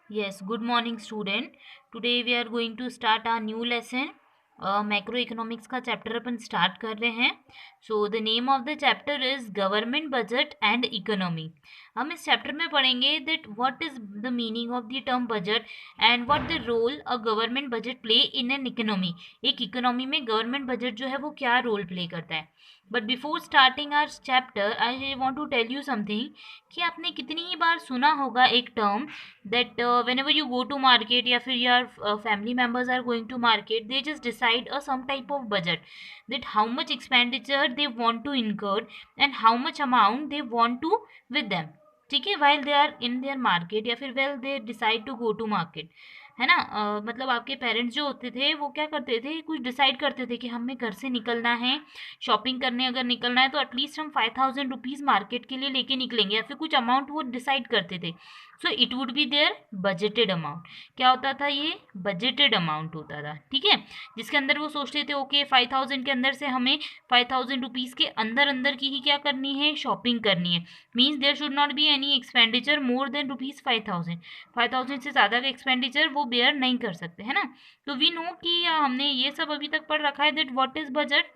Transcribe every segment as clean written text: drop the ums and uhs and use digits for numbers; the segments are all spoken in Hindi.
Yes, good morning student. Today we are going to start our new lesson. Macroeconomics का चैप्टर अपन स्टार्ट कर रहे हैं. So the name of the chapter is government budget and economy. हम इस चैप्टर में पढ़ेंगे that what is the meaning of the term budget and what the role a government budget play in an economy. एक इकोनॉमी में गवर्नमेंट बजट जो है वो क्या रोल प्ले करता है. But before starting our chapter I want to tell you something कि आपने कितनी ही बार सुना होगा एक term that whenever you go to market या फिर your family members are going to market, they just decide some type of budget, that how much expenditure they want to incur and how much amount they want to with them. ठीक है, while they are in their market या फिर well they decide to go to market, है ना. मतलब आपके पेरेंट्स जो होते थे वो क्या करते थे, कुछ डिसाइड करते थे कि हमें घर से निकलना है, शॉपिंग करने अगर निकलना है तो एटलीस्ट हम 5,000 रुपीज़ मार्केट के लिए लेके निकलेंगे या फिर कुछ अमाउंट वो डिसाइड करते थे. So it would be their budgeted amount. क्या होता था, ये बजटेड अमाउंट होता था. ठीक है, जिसके अंदर वो सोचते थे ओके 5,000 के अंदर से हमें 5,000 रुपीज़ के अंदर अंदर की ही क्या करनी है, शॉपिंग करनी है. Means there should not be any expenditure more than ₹5,000. 5,000 से ज़्यादा का एक्सपेंडिचर वो बेयर नहीं कर सकते, है ना. तो वी नो कि हमने ये सब अभी तक पढ़ रखा है दैट व्हाट इज बजट.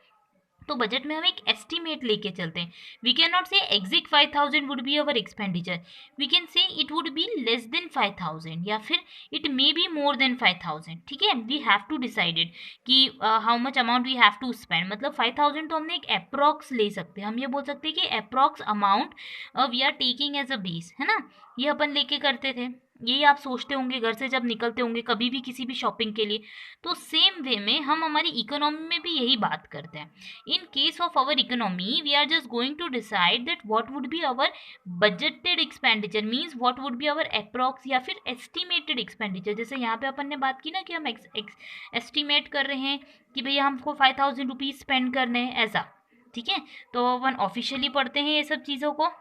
तो बजट में हम एक एस्टिमेट लेके चलते हैं. We can not say exact 5,000 would be our expenditure. We can say it would be less than 5,000 या फिर it may be more than 5,000. ठीक है, वी हैव टू डिसाइडेड कि how much amount we have to spend. मतलब 5,000 तो हमने एक अप्रॉक्स ले सकते हैं. हम ये बोल सकते हैं कि approx amount we are taking as a base, है ना. ये अपन लेके करते थे. यही आप सोचते होंगे घर से जब निकलते होंगे कभी भी किसी भी शॉपिंग के लिए. तो सेम वे में हम हमारी इकोनॉमी में भी यही बात करते हैं. In case of our economy, we are just going to decide that what would be our budgeted expenditure, means what would be our approx या फिर estimated expenditure. जैसे यहाँ पे अपन ने बात की ना कि हम estimate कर रहे हैं कि भैया हमको 5,000 रुपीज़ स्पेंड करने हैं ऐसा. ठीक है, तो अपन ऑफिशियली पढ़ते हैं ये सब चीज़ों को.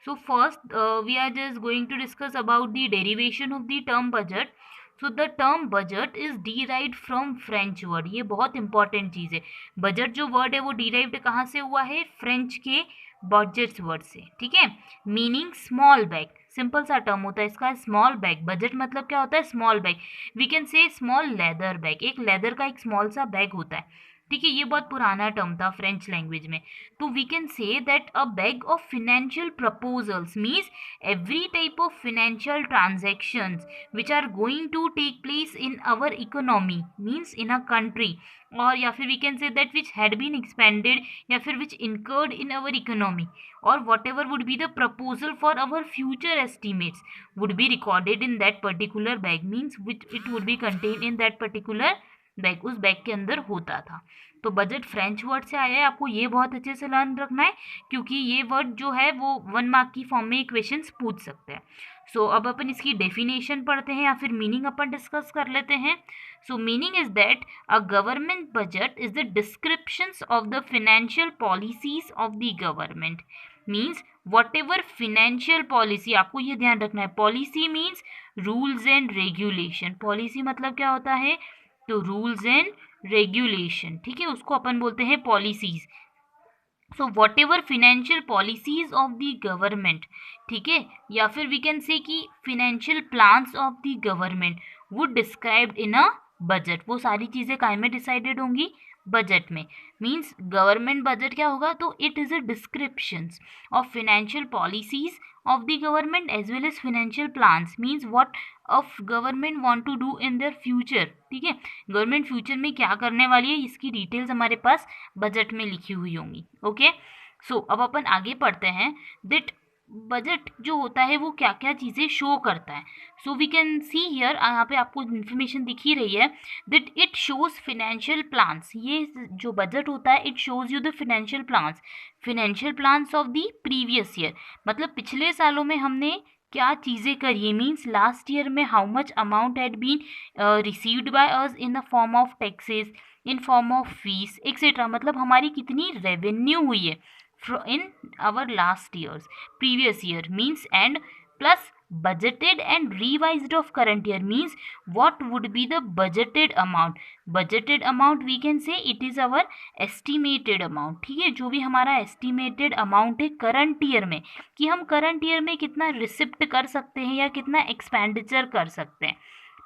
So first we are just going to discuss about the derivation of the term budget. So the term budget is derived from French word. ये बहुत इंपॉर्टेंट चीज़ है. बजट जो वर्ड है वो डिराइव्ड कहाँ से हुआ है, फ्रेंच के बजट्स वर्ड से. ठीक है, मीनिंग स्मॉल बैग. सिंपल सा टर्म होता है इसका, स्मॉल बैग. बजट मतलब क्या होता है, small bag. We can say small leather bag. एक लेदर का एक स्मॉल सा बैग होता है. ठीक है, ये बहुत पुराना टर्म था फ्रेंच लैंग्वेज में. तो we can say that a bag of financial proposals means every type of financial transactions which are going to take place in our economy, means in a country, or या फिर we can say that which had been expanded या फिर which incurred in our economy, or whatever would be the proposal for our future estimates would be recorded in that particular bag, means which it would be contained in that particular bag. उस बैग के अंदर होता था. तो बजट फ्रेंच वर्ड से आया है. आपको ये बहुत अच्छे से लर्न रखना है क्योंकि ये वर्ड जो है वो 1 मार्क की फॉर्म में क्वेश्चंस पूछ सकते हैं. सो अब अपन इसकी डेफिनेशन पढ़ते हैं या फिर मीनिंग अपन डिस्कस कर लेते हैं. सो meaning is that a government budget is the descriptions of the financial policies of the government. Means what ever financial policy, आपको ये ध्यान रखना है, policy means rules and regulation. Policy मतलब क्या होता है, तो रूल्स एंड रेगुलेशन. ठीक है, उसको अपन बोलते हैं policies. So what ever financial policies of the government, ठीक है, या फिर वी कैन से कि financial plans of the government would described in a budget. वो सारी चीज़ें काय में डिसाइडेड होंगी, बजट में. मीन्स गवर्नमेंट बजट क्या होगा, तो it is a descriptions of financial policies of the government as well as financial plans, means what of government want to do in their future. ठीक है, गवर्नमेंट फ्यूचर में क्या करने वाली है इसकी डिटेल्स हमारे पास बजट में लिखी हुई होंगी. ओके, सो अब अपन आगे पढ़ते हैं दैट बजट जो होता है वो क्या क्या चीज़ें शो करता है. So we can see here, यहाँ पे आपको इन्फॉर्मेशन दिख ही रही है that it shows financial plans. ये जो बजट होता है it shows you the financial plans. Financial plans of the previous year, मतलब पिछले सालों में हमने क्या चीज़ें करी है. मीन्स लास्ट ईयर में how much amount had been received by us in the form of taxes, in form of fees etcetera. मतलब हमारी कितनी रेवेन्यू हुई है in our last years, previous year means, and plus budgeted and revised of current year means what would be the budgeted amount. budgeted amount we can say it is our estimated amount. ठीक है, जो भी हमारा estimated amount है current year में, कि हम current year में कितना रिसिप्ट कर सकते हैं या कितना एक्सपेंडिचर कर सकते हैं.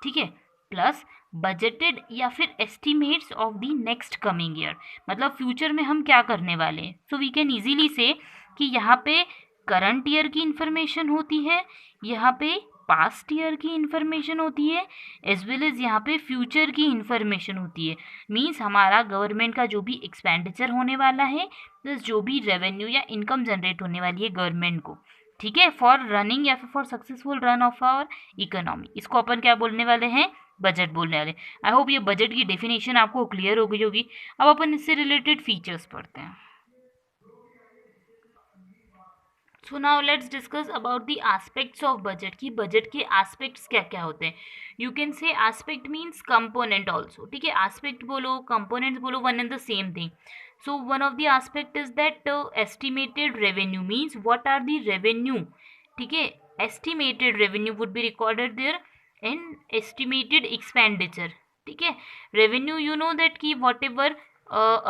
ठीक है, प्लस बजटेड या फिर estimates of the next coming year, मतलब फ्यूचर में हम क्या करने वाले हैं. सो वी कैन इजीली से कि यहाँ पे करंट ईयर की इंफॉर्मेशन होती है, यहाँ पे पास्ट ईयर की इंफॉर्मेशन होती है, एज वेल एज यहाँ पे फ्यूचर की इंफॉर्मेशन होती है. मीन्स हमारा गवर्नमेंट का जो भी एक्सपेंडिचर होने वाला है प्लस जो भी रेवेन्यू या इनकम जनरेट होने वाली है गवर्नमेंट को, ठीक है, फॉर रनिंग या फिर for successful run of our economy, इसको अपन क्या बोलने वाले हैं, बजट बोलने वाले. आई होप ये बजट की डेफिनेशन आपको क्लियर हो गई होगी. अब अपन इससे रिलेटेड फीचर्स पढ़ते हैं. So now let's discuss about the aspects of budget, की बजट के एस्पेक्ट्स क्या क्या होते हैं. You can say aspect means component also. ठीक है, एस्पेक्ट बोलो कंपोनेंट्स बोलो, one and the same thing. So one of the aspect is that estimated revenue means what are the revenue. ठीक है, estimated revenue would be recorded there and estimated expenditure. ठीक है, revenue you know that कि whatever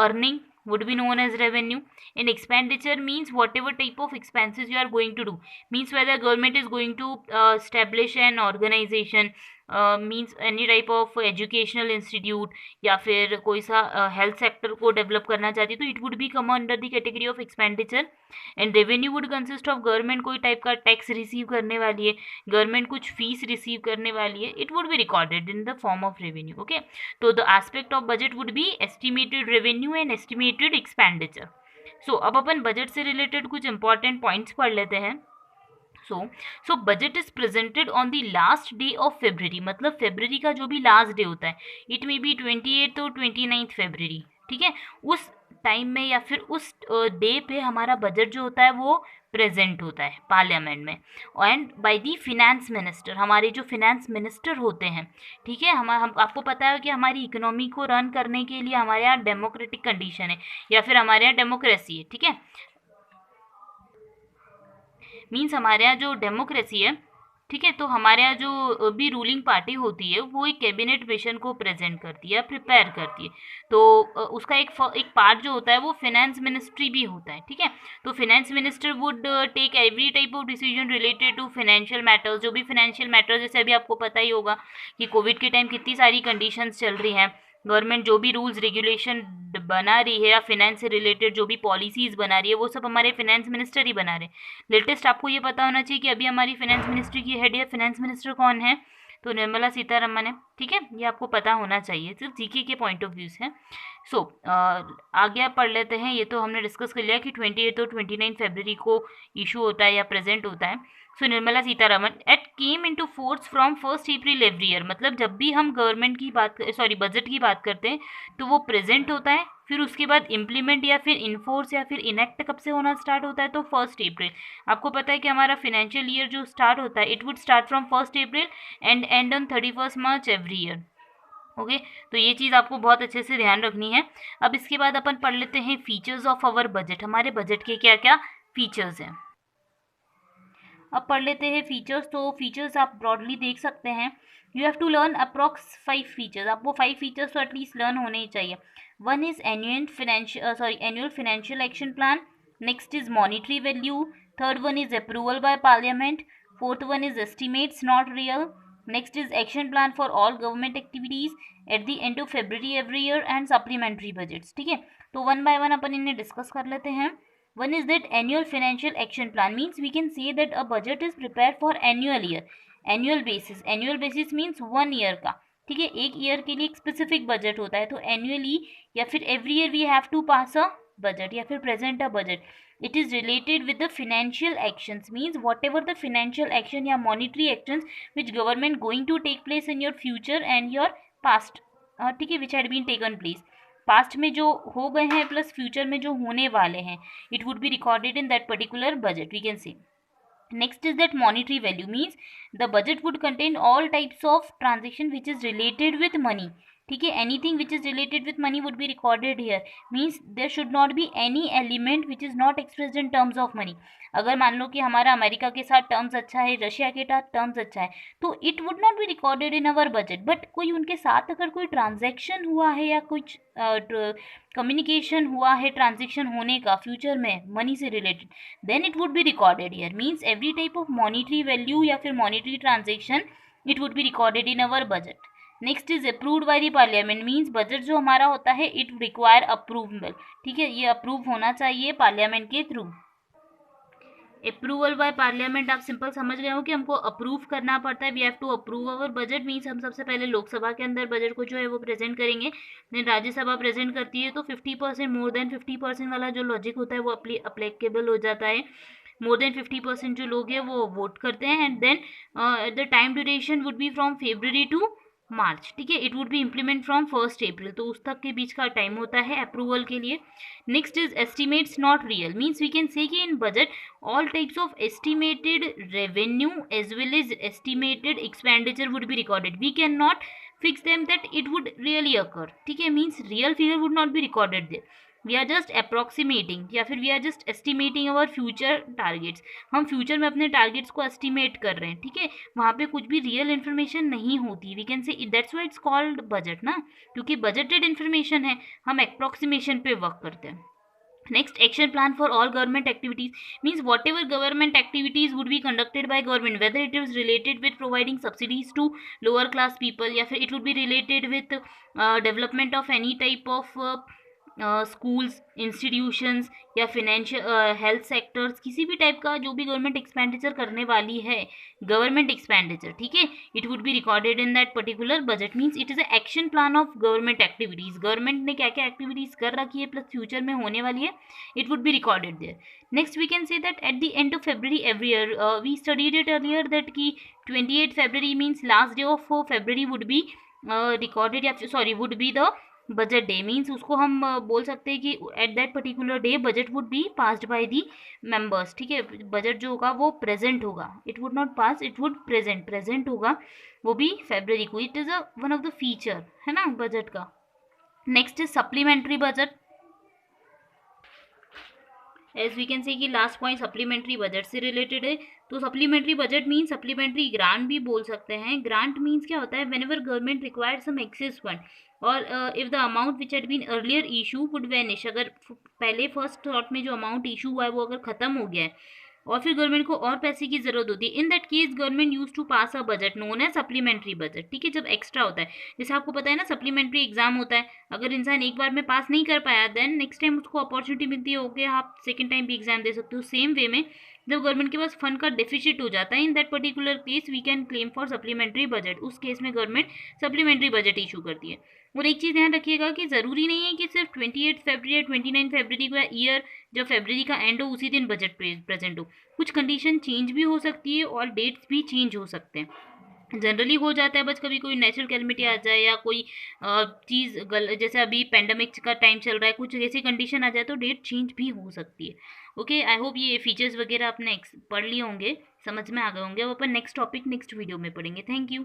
earning would be known as revenue, and expenditure means whatever type of expenses you are going to do, means whether government is going to establish an organization, means any type of educational institute या फिर कोई सा हेल्थ सेक्टर को डेवलप करना चाहती, तो it would B come under the category of expenditure. And revenue would consist of government कोई टाइप का टैक्स रिसीव करने वाली है, गवर्नमेंट कुछ फीस रिसीव करने वाली है, it would be recorded in the form of revenue. Okay, तो the aspect of budget would be estimated revenue and estimated expenditure. So अब अपन बजट से रिलेटेड कुछ इंपॉर्टेंट पॉइंट्स पढ़ लेते हैं. So budget is presented on the last day of February, मतलब फेब्रवरी का जो भी लास्ट डे होता है, इट मे बी 28 और 29 फेब्रवरी. ठीक है, उस टाइम में या फिर उस डे पे हमारा बजट जो होता है वो प्रेजेंट होता है पार्लियामेंट में, and by the finance minister, हमारे जो फिनेंस मिनिस्टर होते हैं. ठीक है, हम आपको पता है कि हमारी इकोनॉमी को रन करने के लिए हमारे यहाँ डेमोक्रेटिक कंडीशन है या फिर हमारे यहाँ डेमोक्रेसी है. ठीक है, मीन्स हमारे यहाँ जो डेमोक्रेसी है, ठीक है, तो हमारे यहाँ जो भी रूलिंग पार्टी होती है वो एक कैबिनेट मिशन को प्रेजेंट करती है, प्रिपेयर करती है. तो उसका एक पार्ट जो होता है वो फिनेंस मिनिस्ट्री भी होता है. ठीक है, तो finance minister would take every type of decision related to financial matters, जो भी फाइनेंशियल मैटर्स, जैसे अभी आपको पता ही होगा कि कोविड के टाइम कितनी सारी कंडीशंस चल रही हैं, गवर्नमेंट जो भी रूल्स रेगुलेशन बना रही है या फिनेंस से रिलेटेड जो भी पॉलिसीज़ बना रही है वो सब हमारे फिनेंस मिनिस्टर ही बना रहे हैं. लेटेस्ट आपको ये पता होना चाहिए कि अभी हमारी फिनेंस मिनिस्ट्री की हेड या फिनेंस मिनिस्टर कौन है, तो निर्मला सीतारमन है. ठीक है, ये आपको पता होना चाहिए, सिर्फ जीके के पॉइंट ऑफ व्यू से. सो आगे आप पढ़ लेते हैं. ये तो हमने डिस्कस कर लिया कि 28 और 29 फरवरी को इशू होता है या प्रेजेंट होता है. So Nirmala Sitharaman at came into force from 1 April every year, मतलब जब भी हम गवर्नमेंट की बात बजट की बात करते हैं तो वो प्रेजेंट होता है, फिर उसके बाद इम्प्लीमेंट या फिर इन्फोर्स या फिर इनेक्ट कब से होना स्टार्ट होता है, तो 1 अप्रैल. आपको पता है कि हमारा फाइनेंशियल ईयर जो स्टार्ट होता है it would start from 1 April and and on 31 March every year. Okay, तो ये चीज़ आपको बहुत अच्छे से ध्यान रखनी है. अब इसके बाद अपन पढ़ लेते हैं फीचर्स ऑफ आवर बजट, हमारे बजट के क्या क्या फीचर्स हैं. अब पढ़ लेते हैं फीचर्स. तो फीचर्स आप ब्रॉडली देख सकते हैं. You have to learn approx 5 features, आपको 5 फीचर्स तो एटलीस्ट लर्न होने ही चाहिए. One is annual financial action plan, next is monetary value, third one is approval by parliament, fourth one is estimates not real, next is action plan for all government activities at the end of February every year and supplementary budgets. ठीक है, तो वन बाय वन अपन इन्हें डिस्कस कर लेते हैं. One is that annual financial action plan, means we can say that a budget is prepared for annual year, annual basis means 1 year का. ठीक है, एक ईयर के लिए एक स्पेसिफिक बजट होता है, तो एनुअली या फिर every year we have to pass a budget या फिर present a budget. It is related with the financial actions, means whatever the financial action या monetary actions which government going to take place in your future and your past. ठीक है, which had been taken place, past में जो हो गए हैं प्लस फ्यूचर में जो होने वाले हैं, it would be recorded in that particular budget, we can say. Next is that monetary value, means the budget would contain all types of transaction which is related with money. ठीक है, anything which is related with money would be recorded here, means there should not be any element which is not expressed in terms of money. अगर मान लो कि हमारा अमेरिका के साथ टर्म्स अच्छा है, रशिया के साथ टर्म्स अच्छा है, तो it would not be recorded in our budget. But कोई उनके साथ अगर कोई ट्रांजैक्शन हुआ है या कुछ कम्युनिकेशन हुआ है, ट्रांजेक्शन होने का फ्यूचर में मनी से related, then it would be recorded here. Means every type of monetary value या फिर monetary transaction it would be recorded in our budget. Next is approved by the parliament, means budget जो हमारा होता है इट रिक्वायर अप्रूवल। ठीक है, ये अप्रूव होना चाहिए पार्लियामेंट के थ्रू। अप्रूवल बाय पार्लियामेंट आप सिंपल समझ गए हो कि हमको अप्रूव करना पड़ता है, we have to approve our budget. Means हम सबसे पहले लोकसभा के अंदर बजट को जो है वो प्रेजेंट करेंगे, देन राज्यसभा प्रेजेंट करती है, तो 50% मोर देन 50% वाला जो लॉजिक होता है वो अप्लीकेबल हो जाता है। मोर देन 50% जो लोग हैं वो वोट करते हैं, and then the time duration would be from February to March. ठीक है, it would be implement from 1 April, तो उस तक के बीच का टाइम होता है अप्रूवल के लिए। Next is estimates not real, means we can say कि in budget all types of estimated revenue as well as estimated expenditure would be recorded. We cannot fix them that it would really occur. ठीक है, means real figure would not be recorded there. We are just approximating या फिर we are just estimating our future targets. हम फ्यूचर में अपने टारगेट्स को एस्टिमेट कर रहे हैं। ठीक है, वहाँ पे कुछ भी रियल इन्फॉर्मेशन नहीं होती। We can say that's why it's called budget ना, क्योंकि बजटेड इन्फॉर्मेशन है, हम अप्रोक्सीमेशन पे वर्क करते हैं। Next, action plan for all government activities, means whatever government activities would be conducted by government, whether it is related with providing subsidies to lower class people या फिर it would be related with development of any type of schools, institutions या फिनेंशियल हेल्थ सेक्टर्स, किसी भी टाइप का जो भी गवर्नमेंट एक्सपेंडिचर करने वाली है गवर्नमेंट एक्सपेंडिचर, ठीक है, it would be recorded in that particular budget. Means it is a action plan of government activities, government ने क्या क्या एक्टिविटीज कर रखी है प्लस फ्यूचर में होने वाली है, it would be recorded there. Next we can say that at the end of February every year, we studied it earlier that की 28 February means last day of February would be recorded, या sorry would be the budget day. Means उसको हम बोल सकते हैं कि at that particular day budget would be passed by the members. ठीक है, बजट जो होगा वो प्रेजेंट होगा, it would not pass, it would present होगा, वो भी फरवरी को। It is a one of the feature है ना बजट का। Next is supplementary budget. As we can say कि लास्ट पॉइंट सप्लीमेंट्री बजट से रिलेटेड है। तो supplementary budget means supplementary grant भी बोल सकते हैं। ग्रांट मीन्स क्या होता है, whenever government require some excess fund और if the amount which had been earlier issue would vanish, अगर पहले फर्स्ट थॉट में जो अमाउंट इशू हुआ है वो अगर खत्म हो गया है और फिर गवर्नमेंट को और पैसे की जरूरत होती है, in that case government use to pass a budget known है सप्लीमेंट्री बजट। ठीक है, जब एक्स्ट्रा होता है, जैसे आपको पता है ना सप्लीमेंट्री एग्जाम होता है, अगर इंसान एक बार में पास नहीं कर पाया देन नेक्स्ट टाइम उसको अपॉर्चुनिटी मिलती है, ओके आप सेकेंड टाइम भी एग्जाम दे सकते हो। सेम वे में जब गवर्नमेंट के पास फंड का डेफिसिट हो जाता है, in that particular case we can claim for supplementary budget, उस केस में गवर्नमेंट सप्लीमेंट्री बजट इशू करती है। और एक चीज़ ध्यान रखिएगा कि ज़रूरी नहीं है कि सिर्फ 28 फरवरी या 29 फरवरी को या ईयर जब फरवरी का एंड हो उसी दिन बजट प्रेजेंट हो, कुछ कंडीशन चेंज भी हो सकती है और डेट्स भी चेंज हो सकते हैं। जनरली हो जाता है, बस कभी कोई नेचुरल कैलमिटी आ जाए या कोई चीज़ जैसे अभी पेंडेमिक का टाइम चल रहा है, कुछ ऐसी कंडीशन आ जाए तो डेट चेंज भी हो सकती है। ओके, आई होप ये फीचर्स वगैरह आपने पढ़ लिए होंगे, समझ में आ गए होंगे। अब अपन नेक्स्ट टॉपिक नेक्स्ट वीडियो में पढ़ेंगे। Thank you.